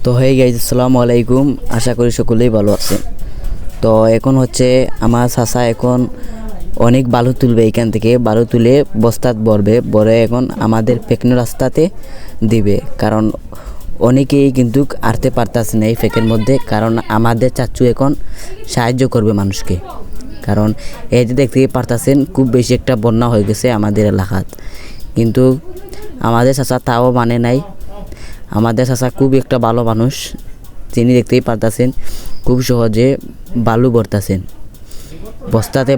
তো hey guys, আসসালামু আলাইকুম। আশা করি সকলেই ভালো আছেন। তো এখন হচ্ছে আমার চাচা এখন অনেক বালু তুলবে, এখান থেকে বালু তুলে বস্তাত ভরে এখন আমাদের পেকনো রাস্তাতে দিবে। কারণ অনেকেই কিন্তু আরতে পারতাছে না এই ফেকের মধ্যে, কারণ আমাদের চাচু এখন সাহায্য করবে মানুষকে। কারণ এই যে দেখতেই পারতাছেন খুব বেশি একটা বন্যা হয়ে গেছে আমাদের এলাকাত, কিন্তু আমাদের চাচা তাও মানে নাই। আমাদের চাচা খুব একটা ভালো মানুষ, তিনি দেখতেই পারতাছেন খুব সহজে বালু ভরতাছেন। বস্তাতে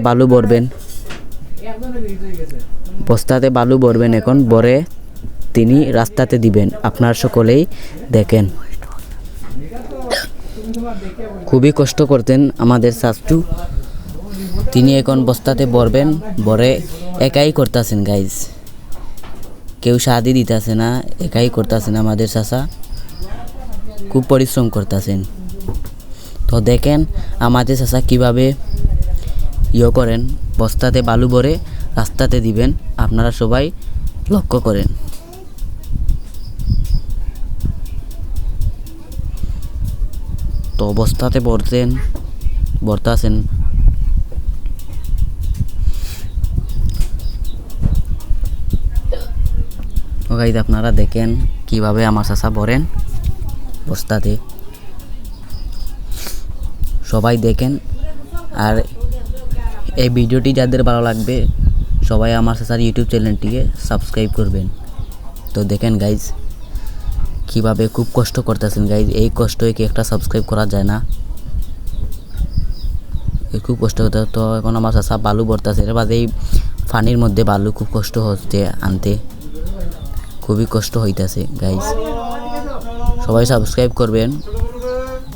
বালু ভরবেন এখন, ভরে তিনি রাস্তাতে দিবেন। আপনার সকলেই দেখেন, খুবই কষ্ট করতেন আমাদের চাচু। তিনি এখন বস্তাতে ভরবেন, ভরে একাই করতেছেন গাইজ, কেউ সাহায্য দিতেছে না, একাই করতেছেন আমাদের চাচা, খুব পরিশ্রম করতেছেন। তো দেখেন আমাদের চাচা কীভাবে করেন, বস্তাতে বালু ভরে রাস্তাতে দিবেন। আপনারা সবাই লক্ষ্য করেন। তো বস্তাতে ভরতাছেন। গাইজ আপনারা দেখেন কিভাবে আমার চাচা ভরেন বস্তাতে, সবাই দেখেন। আর এই ভিডিওটি যাদের ভালো লাগবে সবাই আমার চাচার ইউটিউব চ্যানেলটিকে সাবস্ক্রাইব করবেন। তো দেখেন গাইজ কিভাবে খুব কষ্ট করতেছেন গাইজ, এই কষ্টই কি একটা সাবস্ক্রাইব করা যায় না? খুব কষ্ট করতে। তো এখন আমার চাচা বালু ভরতেছে, এর বাদে এই পানির মধ্যে বালু খুব কষ্ট হচ্ছে আনতে, খুবই কষ্ট হইতাছে গাইজ। সবাই সাবস্ক্রাইব করবেন,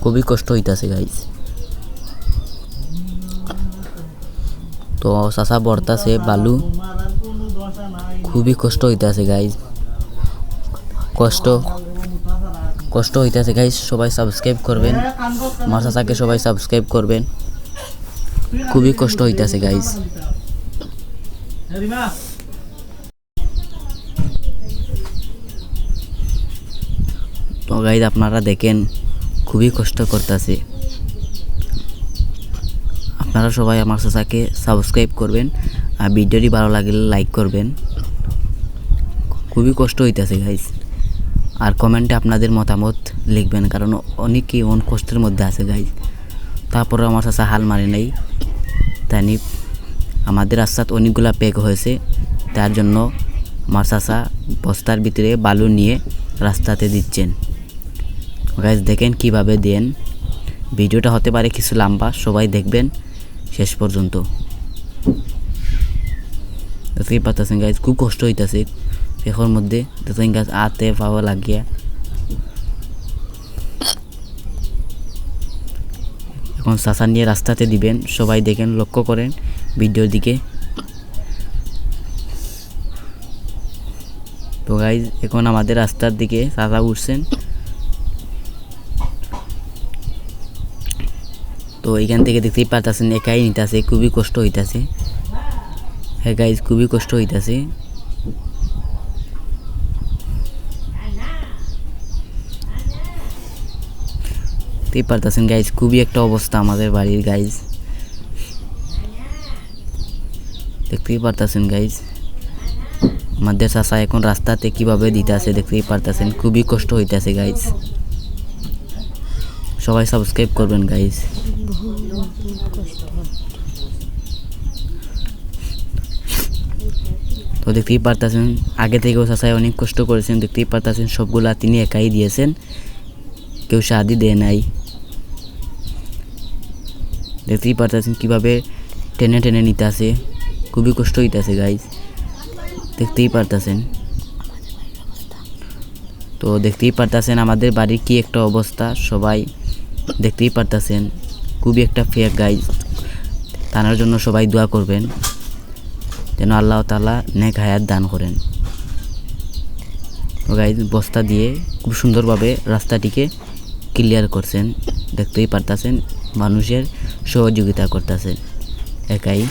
খুবই কষ্ট হইতাছে গাইজ। তো চাচা ভরতাছে বালু, খুবই কষ্ট হইতাছে গাইজ, কষ্ট হইতাছে গাইজ। সবাই সাবস্ক্রাইব করবেন, আমার চাচাকে সবাই সাবস্ক্রাইব করবেন, খুবই কষ্ট হইতাছে গাইজ। তো গাইজ আপনারা দেখেন খুবই কষ্ট করতেছে। আপনারা সবাই আমার চাচাকে সাবস্ক্রাইব করবেন, আর ভিডিওটি ভালো লাগলে লাইক করবেন। খুবই কষ্ট হইতেছে গাইজ। আর কমেন্টে আপনাদের মতামত লিখবেন, কারণ অনেকেই অনেক কষ্টের মধ্যে আছে গাইজ। তারপরে আমার চাচা হাল মারে নাই, তাই আমাদের রাস্তাত অনেকগুলা পেক হয়েছে, তার জন্য আমার চাচা বস্তার ভিতরে বালু নিয়ে রাস্তাতে দিচ্ছেন। গাইজ দেখেন কিভাবে দেন। ভিডিওটা হতে পারে কিছু লম্বা, সবাই দেখবেন শেষ পর্যন্ত। দেখতেই পাচ্ছেন গাইজ খুব কষ্ট হইতেছে পেখর মধ্যে, দেখেন গাছ আতে পাওয়া লাগিয়া। এখন চাচা নিয়ে রাস্তাতে দিবেন, সবাই দেখেন, লক্ষ্য করেন ভিডিওর দিকে। তো গাইজ এখন আমাদের রাস্তার দিকে চাচা উঠছেন। তো এইখান থেকে দেখতেই পারতেছেন একাই নিতেছে, খুবই কষ্ট হইতাছে। হ্যাঁ গাইজ খুবই কষ্ট হইতাছে। দেখতেই পারতেছেন গাইজ খুবই একটা অবস্থা আমাদের বাড়ির গাইজ, দেখতেই পারতেছেন গাইজ। আমাদের চাচা এখন রাস্তাতে কিভাবে দিতেছে দেখতেই পারতেছেন, খুবই কষ্ট হইতাছে গাইজ। সবাই সাবস্ক্রাইব করবেন গাইজ। তো দেখতেই পারতেছেন আগে থেকেও চাচা অনেক কষ্ট করেছেন, দেখতেই পারতেছেন সবগুলা তিনি একাই দিয়েছেন, কেউ সাহায্য দেয় নাই। দেখতেই পারতেছেন কিভাবে টেনে টেনে নিতে আসে, খুবই কষ্ট হইতেছে গাইজ, দেখতেই পারতেছেন। তো দেখতেই পারতেছেন আমাদের বাড়ির কি একটা অবস্থা, সবাই দেখতেই পারতেছেন খুবই একটা ফেক গাইজ। তার জন্য সবাই দোয়া করবেন যেন আল্লাহ তাআলা নেক হায়াত দান করেন। তো গাইজ বস্তা দিয়ে খুব সুন্দরভাবে রাস্তাটিকে ক্লিয়ার করছেন, দেখতেই পারতেছেন মানুষের সহযোগিতা করতেছেন একাই।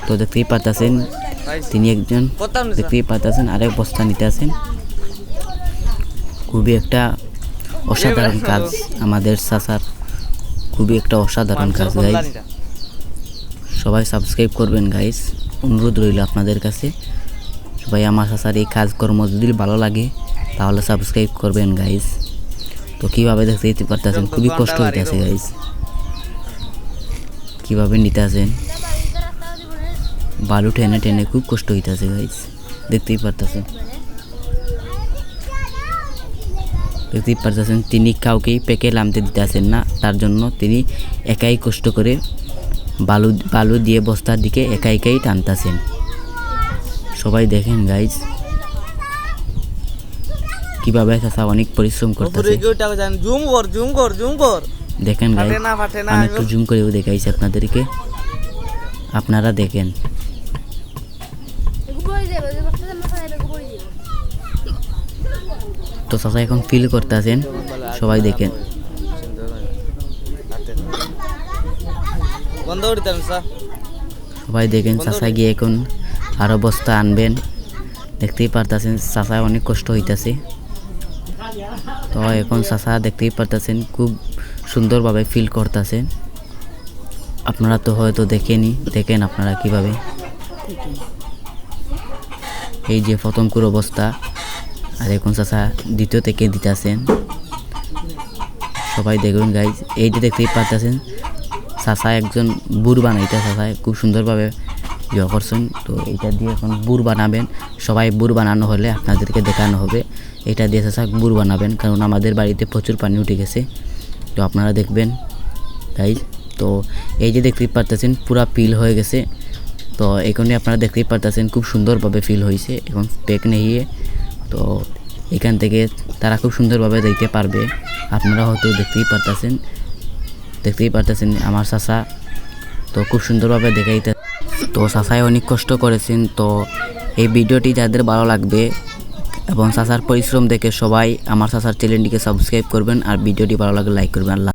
তো দেখতেই পারতেছেন তিনি একজন, দেখতেই পারতেছেন আরেক বস্তা নিতে আছেন, খুবই একটা অসাধারণ কাজ আমাদের চাচার, খুবই একটা অসাধারণ কাজ গাইস। সবাই সাবস্ক্রাইব করবেন গাইস, অনুরোধ রইল আপনাদের কাছে। সবাই আমার চাচার এই কাজকর্ম যদি ভালো লাগে তাহলে সাবস্ক্রাইব করবেন গাইস। তো কীভাবে দেখতে পারতেছেন, খুবই কষ্ট হইতেছে গাইস, কীভাবে নিতে আসেন, বালু টেনে টেনে খুব কষ্ট হইতেছে গাইস, দেখতেই পারতেছেন। দেখতেই পারতেছেন তিনি কাউকেই পেকে নামতে দিতেছেন না, তার জন্য তিনি একাই কষ্ট করে বালু দিয়ে বস্তার দিকে একাই টানতেছেন। সবাই দেখেন গাইস কিভাবে চাচা অনেক পরিশ্রম করতেছে। দেখেন গাইস, আমি একটু জুম করেও দেখাইছি আপনাদেরকে, আপনারা দেখেন। তো চাচা এখন ফিল করতেছেন, সবাই দেখেন। সবাই দেখেন চাচা গিয়ে এখন আরো বস্তা আনবেন। দেখতেই পারতেছেন চাচা অনেক কষ্ট হইতাছে। তো এখন চাচা দেখতেই পারতেছেন খুব সুন্দরভাবে ফিল করতেছেন। আপনারা তো হয়তো দেখেন আপনারা কিভাবে, এই যে প্রথম কুড়ো বস্তা, আর এখন চাচা দ্বিতীয় থেকে দিতেছেন। সবাই দেখুন গাইজ, এই যে দেখতেই পারতেছেন চাচা একজন বুর বানাইতে, চাচা খুব সুন্দরভাবে ইয়ে করছেন। তো এটা দিয়ে এখন বুর বানাবেন, সবাই বুর বানানো হলে আপনাদেরকে দেখানো হবে। এটা দিয়ে চাচা বুর বানাবেন, কারণ আমাদের বাড়িতে প্রচুর পানি উঠে গেছে, তো আপনারা দেখবেন গাইজ। তো এই যে দেখতেই পারতেছেন পুরা ফিল হয়ে গেছে। তো এখানে আপনারা দেখতেই পারতেছেন খুব সুন্দরভাবে ফিল হয়েছে। এখন পেক নিয়ে তো এখান থেকে তারা খুব সুন্দরভাবে দেখতে পারবে। আপনারা হয়তো দেখতেই পারতেছেন আমার চাচা তো খুব সুন্দরভাবে দেখাইতে। তো চাচাই অনেক কষ্ট করেছেন। তো এই ভিডিওটি যাদের ভালো লাগবে এবং চাচার পরিশ্রম দেখে সবাই আমার চাচার চ্যানেলটিকে সাবস্ক্রাইব করবেন, আর ভিডিওটি ভালো লাগলে লাইক করবেন। আল্লাহ।